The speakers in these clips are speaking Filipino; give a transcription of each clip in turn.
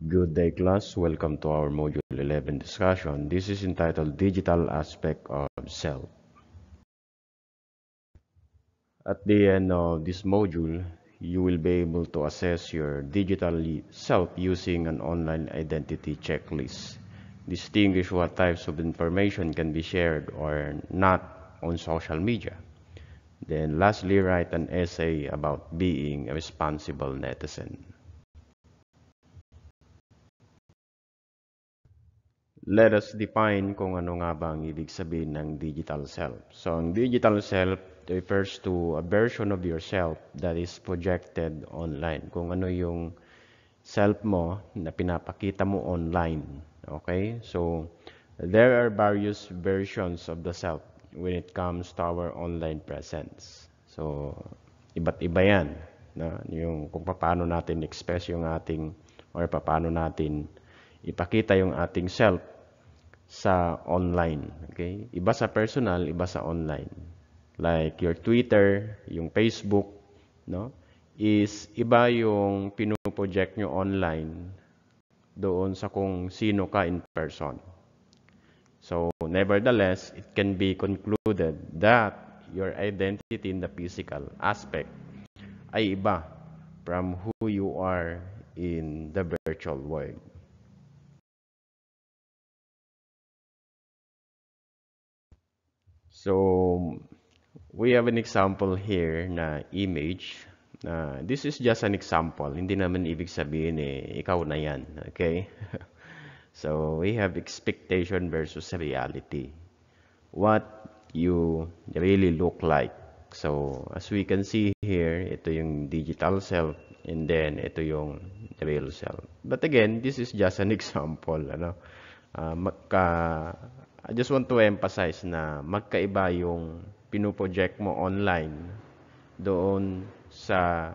Good day, class. Welcome to our Module 11 discussion. This is entitled Digital Aspect of Self. At the end of this module, you will be able to assess your digital self using an online identity checklist. Distinguish what types of information can be shared or not on social media. Then lastly, write an essay about being a responsible netizen. Let us define kung ano nga ba ang ibig sabihin ng digital self. So, ang digital self refers to a version of yourself that is projected online. Kung ano yung self mo na pinapakita mo online. Okay? So, there are various versions of the self when it comes to our online presence. So, iba't iba yan. Na, yung kung paano natin express yung ating or paano natin ipakita yung ating self sa online. Okay? Iba sa personal, iba sa online. Like your Twitter, yung Facebook, no? Is iba yung pinoproject nyo online doon sa kung sino ka in person. So, nevertheless, it can be concluded that your identity in the physical aspect ay iba from who you are in the virtual world. So, we have an example here na image. This is just an example. Hindi naman ibig sabihin ikaw na yan. Okay? So, we have expectation versus reality. What you really look like. So, as we can see here, ito yung digital self and then ito yung real self. But again, this is just an example. Ano? I just want to emphasize na magkaiba yung pinoproject mo online doon sa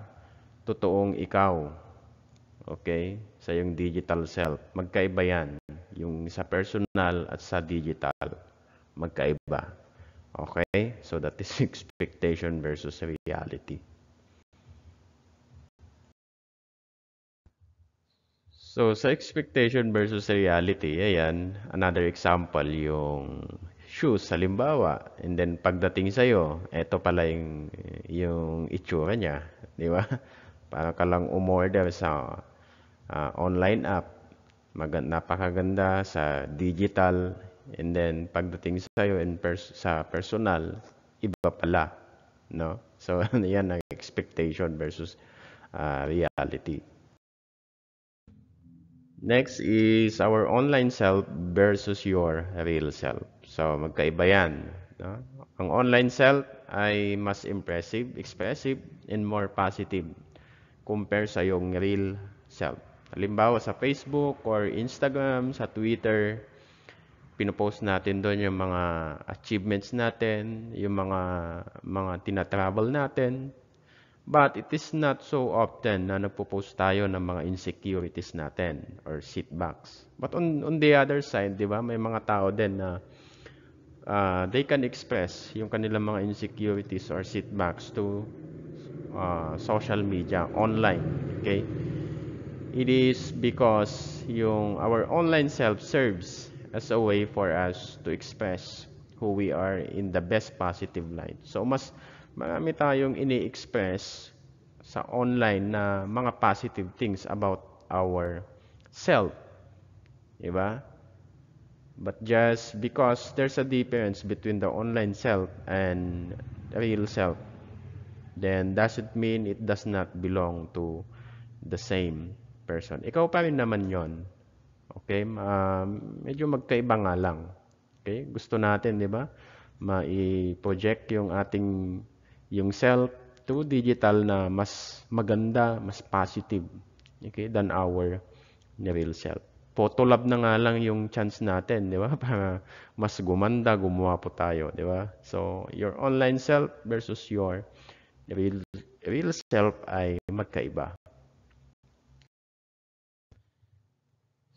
totoong ikaw. Okay? Sa yung digital self. Magkaiba yan. Yung sa personal at sa digital. Magkaiba. Okay? So that is expectation versus reality. So, sa expectation versus reality, ayan, another example, yung shoes, halimbawa, and then pagdating sa'yo, eto pala yung itsura niya, di ba? Para ka lang umorder sa online app, napakaganda sa digital, and then pagdating sa'yo sa personal, iba pala, no? So, yan ang expectation versus reality. Next is our online self versus your real self. So, magkaiba yan. No? Ang online self ay mas impressive, expressive, and more positive compare sa yung real self. Halimbawa sa Facebook or Instagram, sa Twitter, pinopost natin doon yung mga achievements natin, yung mga tina-travel natin, but it is not so often na nagpo-post tayo ng mga insecurities natin or setbacks. But on the other side, di ba, may mga tao din na they can express yung kanilang mga insecurities or setbacks to social media, online. Okay? It is because our online self serves as a way for us to express who we are in the best positive light. So, mas marami tayong ini-express sa online na mga positive things about our self. Diba? But just because there's a difference between the online self and real self, then doesn't mean it does not belong to the same person. Ikaw pa rin naman yon. Okay? Medyo magkaiba nga lang. Okay? Gusto natin, di ba? Ma-project yung self to digital na mas maganda, mas positive. Okay? Than our real self. Photolab na nga lang yung chance natin, di ba? Para mas gumanda, gumawa po tayo, di ba? So, your online self versus your real self ay magkaiba.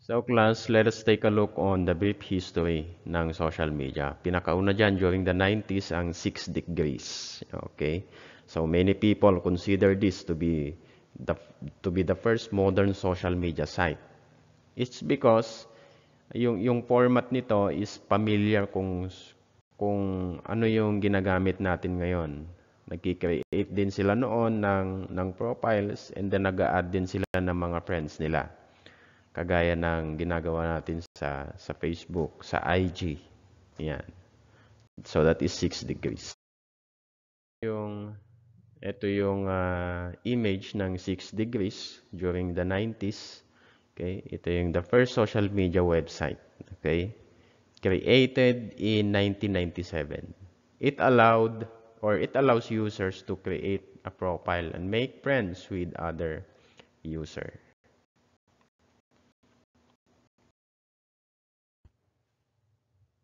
So class, let us take a look on the brief history ng social media. Pinakauna dyan, during the 90s, ang 6 degrees. Okay? So many people consider this to be the first modern social media site. It's because yung format nito is familiar kung ano yung ginagamit natin ngayon. Nagki-create din sila noon ng profiles and then nag-a-add din sila ng mga friends nila. Kagaya ng ginagawa natin sa Facebook, sa IG. Yan. So that is 6 degrees. Ito yung image ng 6 degrees during the 90s. Okay? Ito yung the first social media website. Okay? Created in 1997. It allows users to create a profile and make friends with other user.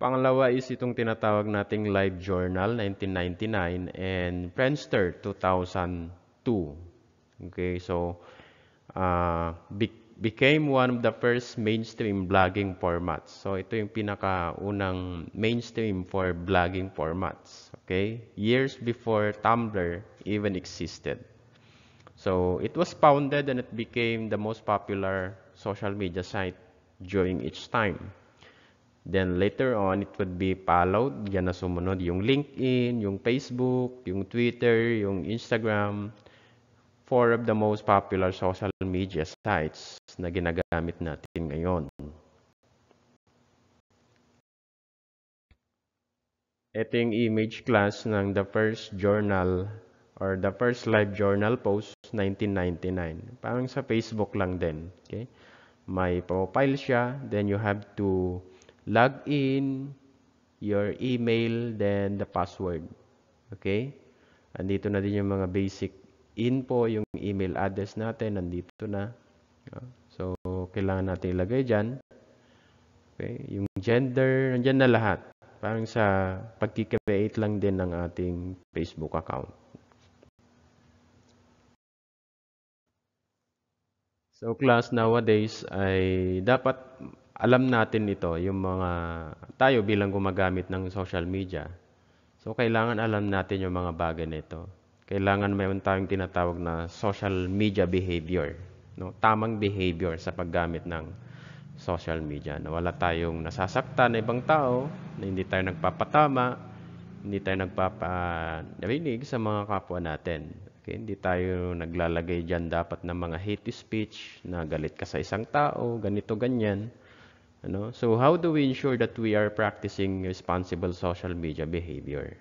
Pangalawa is itong tinatawag nating LiveJournal 1999 and Friendster 2002. Okay, so became one of the first mainstream blogging formats. So ito yung pinakaunang mainstream for blogging formats. Okay, years before Tumblr even existed. So it was founded and it became the most popular social media site during its time. Then later on, it would be followed. Diyan na sumunod yung LinkedIn, yung Facebook, yung Twitter, yung Instagram. Four of the most popular social media sites na ginagamit natin ngayon. Ito yung image class ng the first journal or the first live journal post 1999. Parang sa Facebook lang din. Okay? May profile siya. Then you have to log in, your email, then the password. Okay? Andito na din yung mga basic info, yung email address natin, nandito na. So, kailangan natin ilagay dyan. Okay? Yung gender, nandyan na lahat. Parang sa pag-create lang din ng ating Facebook account. So, class nowadays ay dapat alam natin ito, yung mga tayo bilang gumagamit ng social media. So, kailangan alam natin yung mga bagay nito. Kailangan mayroon tayong tinatawag na social media behavior. No? Tamang behavior sa paggamit ng social media. Na wala tayong nasasaktan na ibang tao, na hindi tayo nagpapatama, hindi tayo nagpaparinig sa mga kapwa natin. Okay? Hindi tayo naglalagay dyan dapat ng mga hate speech na galit ka sa isang tao, ganito, ganyan. Ano? So, how do we ensure that we are practicing responsible social media behavior?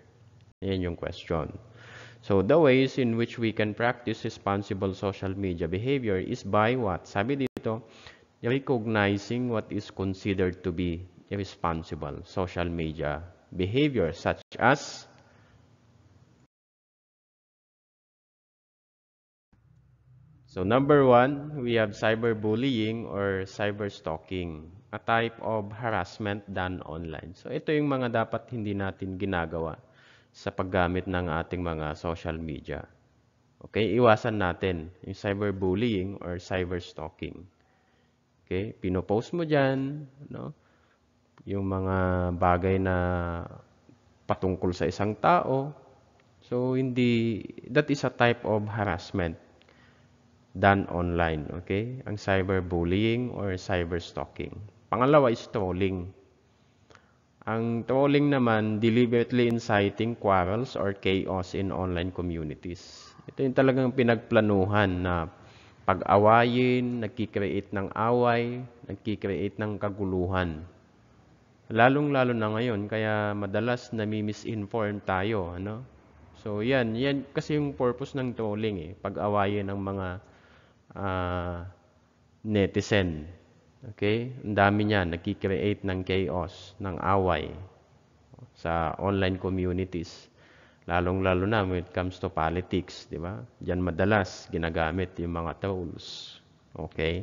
Yan yung question. So, the ways in which we can practice responsible social media behavior is by what? Sabi dito, recognizing what is considered to be irresponsible social media behavior such as So number one, we have cyberbullying or cyberstalking, a type of harassment done online. So ito yung mga dapat hindi natin ginagawa sa paggamit ng ating mga social media. Okay, iwasan natin yung cyberbullying or cyberstalking. Okay, pinopost mo dyan, no? Yung mga bagay na patungkol sa isang tao. So that is a type of harassment done online, okay? Ang cyberbullying or cyberstalking. Pangalawa is trolling. Ang trolling naman, deliberately inciting quarrels or chaos in online communities. Ito yung talagang pinagplanuhan na pag-awayin, nagkikreate ng away, nagkikreate ng kaguluhan. Lalong-lalo na ngayon, kaya madalas nami-misinform tayo, ano? So yan kasi yung purpose ng trolling pag-awayin ng mga netizen. Okay? Ang dami niyan, nagki-create ng chaos, ng away sa online communities. Lalong-lalo na when it comes to politics, di ba? Diyan madalas ginagamit yung mga trolls. Okay?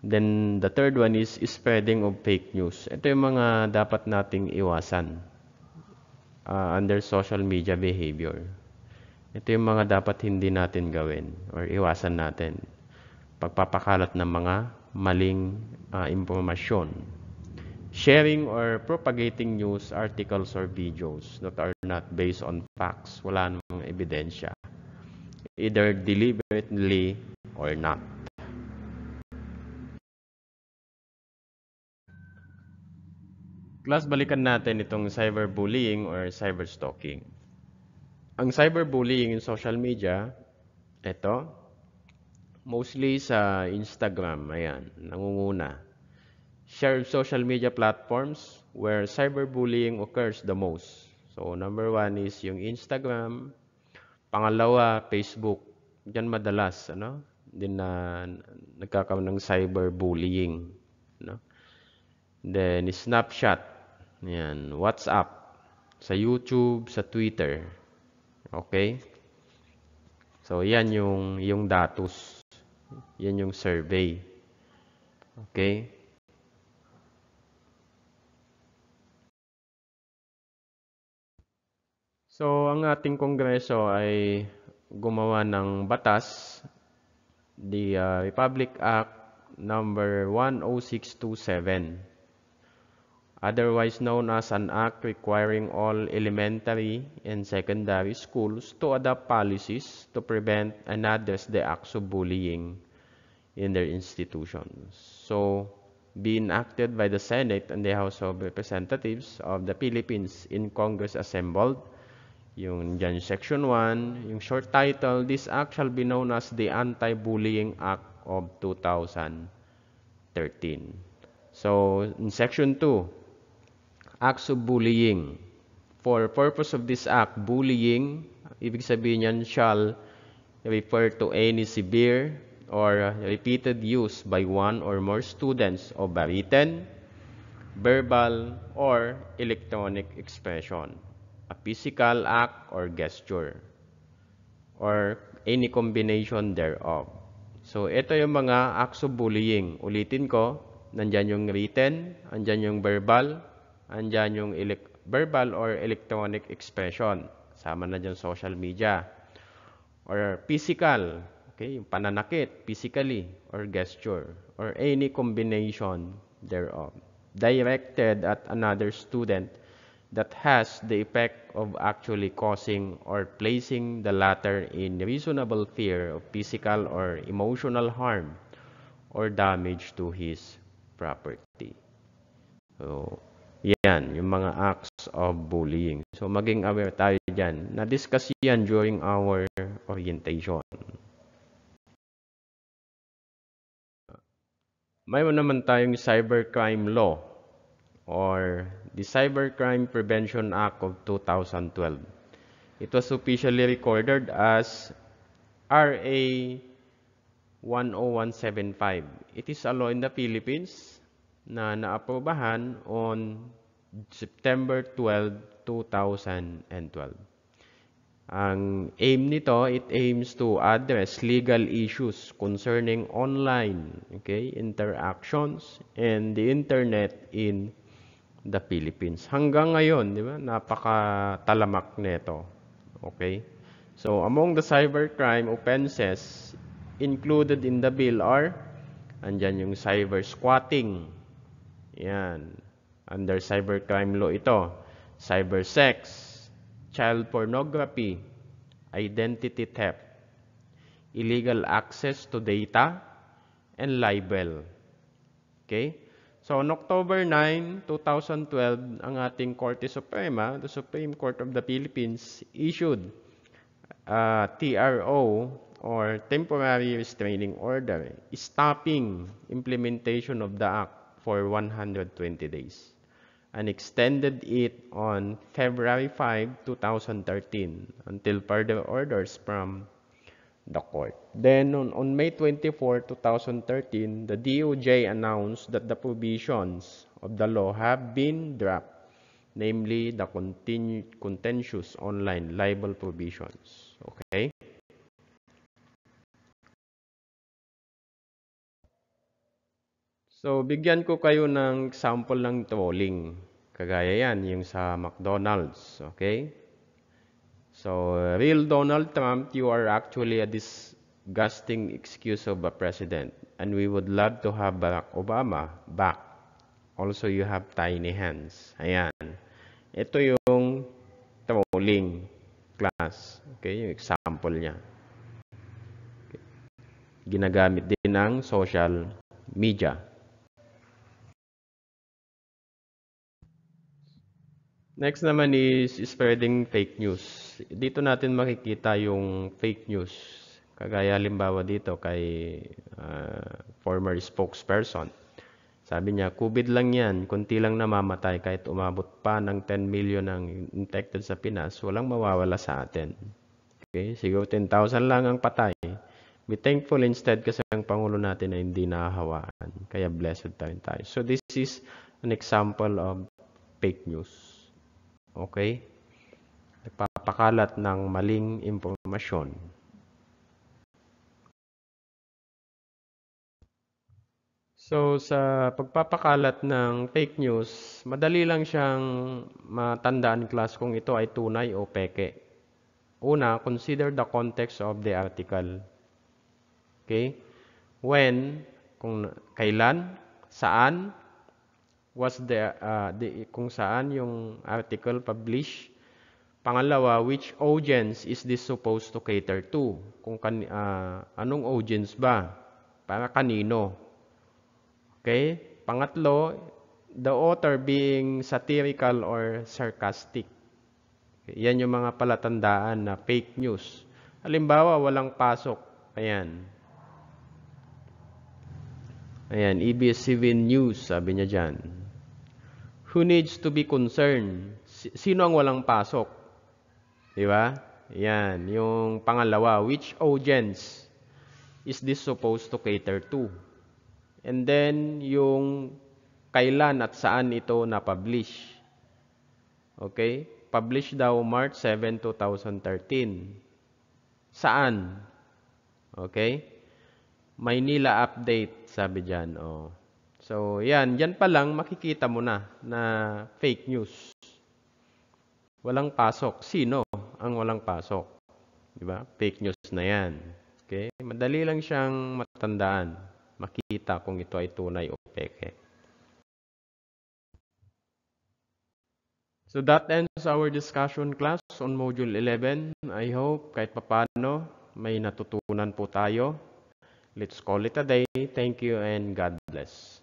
Then the third one is spreading of fake news. Ito yung mga dapat nating iwasan under social media behavior. Ito yung mga dapat hindi natin gawin or iwasan natin. Pagpapakalat ng mga maling impormasyon. Sharing or propagating news, articles, or videos that are not based on facts. Wala namang ebidensya. Either deliberately or not. Class, balikan natin itong cyberbullying or cyberstalking. Ang cyberbullying in social media, ito, mostly sa Instagram, ayan, nangunguna. Share social media platforms where cyberbullying occurs the most. So, number one is yung Instagram. Pangalawa, Facebook. Diyan madalas, din na nagkakaroon ng cyberbullying, no? Then, Snapchat. Yan, WhatsApp. Sa YouTube, sa Twitter. Okay? So, yan yung datos. Yan yung survey. Okay? So, ang ating kongreso ay gumawa ng batas, the Republic Act number 10627, otherwise known as an act requiring all elementary and secondary schools to adopt policies to prevent and address the acts of bullying in their institutions. So, be enacted by the Senate and the House of Representatives of the Philippines in Congress assembled. Yung dyan, Section 1, yung short title, this act shall be known as the Anti-Bullying Act of 2013. So, in Section 2, acts of bullying. For purpose of this act, bullying, ibig sabihin yan, shall refer to any severe or repeated use by one or more students of a written, verbal, or electronic expression, a physical act or gesture, or any combination thereof. So, ito yung mga acts of bullying. Ulitin ko, nandyan yung written, andyan yung verbal, andyan yung verbal or electronic expression. Sama na dyan social media. Or physical, okay, yung pananakit, physically, or gesture, or any combination thereof, directed at another student that has the effect of actually causing or placing the latter in reasonable fear of physical or emotional harm or damage to his property. So, yan, yung mga acts of bullying. So, maging aware tayo dyan. Na-discuss yan during our orientation. Mayroon naman tayong cybercrime law or the Cybercrime Prevention Act of 2012. It was officially recorded as RA 10175. It is a law in the Philippines na naaprobahan on September 12, 2012. Ang aim nito, it aims to address legal issues concerning online, okay, interactions and the internet in the Philippines. Hanggang ngayon, di ba, napakatalamak nito. Okay? So, among the cybercrime offenses included in the bill are, andyan yung cyber squatting. Yan. Under cybercrime law ito. Cyber sex, child pornography, identity theft, illegal access to data, and libel. Okay? So, on October 9, 2012, ang ating Korte Suprema, the Supreme Court of the Philippines, issued TRO or Temporary Restraining Order, stopping implementation of the Act for 120 days and extended it on February 5, 2013 until further orders from the court. Then, on May 24, 2013, the DOJ announced that the provisions of the law have been dropped, namely the contentious online libel provisions. Okay? So, bigyan ko kayo ng example ng trolling. Kagaya yan, yung sa McDonald's. Okay? So, real Donald Trump, you are actually a disgusting excuse of a president. And we would love to have Barack Obama back. Also, you have tiny hands. Ayan. Ito yung trolling class. Okay, yung example niya. Okay. Ginagamit din ng social media. Next naman is spreading fake news. Dito natin makikita yung fake news. Kagaya halimbawa dito kay former spokesperson. Sabi niya, COVID lang yan, kunti lang namamatay kahit umabot pa ng 10 million ang infected sa Pinas, walang mawawala sa atin. Okay, siguro 10,000 lang ang patay. Be thankful instead kasi ang Pangulo natin ay hindi nahahawaan. Kaya blessed tayo. So this is an example of fake news. Okay? Nagpapakalat ng maling impormasyon. So, sa pagpapakalat ng fake news, madali lang siyang matandaan class kung ito ay tunay o peke. Una, consider the context of the article. Okay? When, kailan, saan, kung saan yung article published. Pangalawa, which audience is this supposed to cater to? Anong audience ba? Para kanino? Okay? Pangatlo, the author being satirical or sarcastic. Yan yung mga palatandaan na fake news. Halimbawa, walang pasok. Ayan. Ayan, ABS-CBN News, sabi niya dyan. Who needs to be concerned? Sino ang walang pasok? Di ba? Yan, yung pangalawa, which audience is this supposed to cater to? And then, yung kailan at saan ito na-publish. Okay? Publish daw March 7, 2013. Saan? Okay? Maynila update, sabi dyan. Oh. So, yan pa lang makikita mo na fake news. Walang pasok. Sino ang walang pasok? Diba? Fake news na yan. Okay? Madali lang siyang matandaan. Makita kung ito ay tunay o peke. So that ends our discussion class on Module 11. I hope kahit papano may natutunan po tayo. Let's call it a day. Thank you and God bless.